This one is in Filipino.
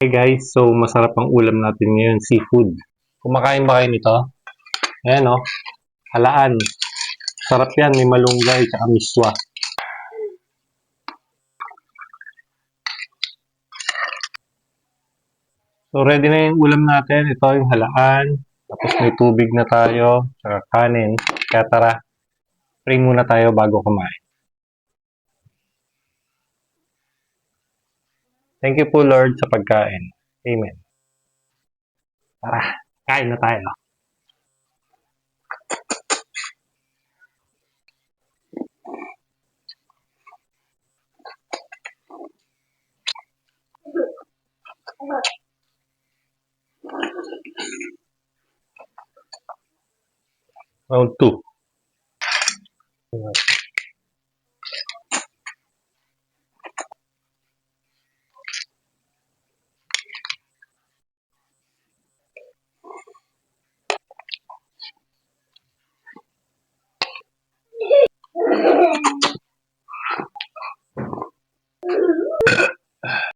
Hey guys, so masarap ang ulam natin ngayon, seafood. Kumakain ba kayo nito? Ayan o, halaan. Sarap yan, may malunggay at miswa. So ready na yung ulam natin. Ito yung halaan. Tapos may tubig na tayo, tsaka kanin. Kaya tara, pray muna tayo bago kumain. Thank you po Lord sa pagkain. Amen. Tara, kain na tayo. Round 2.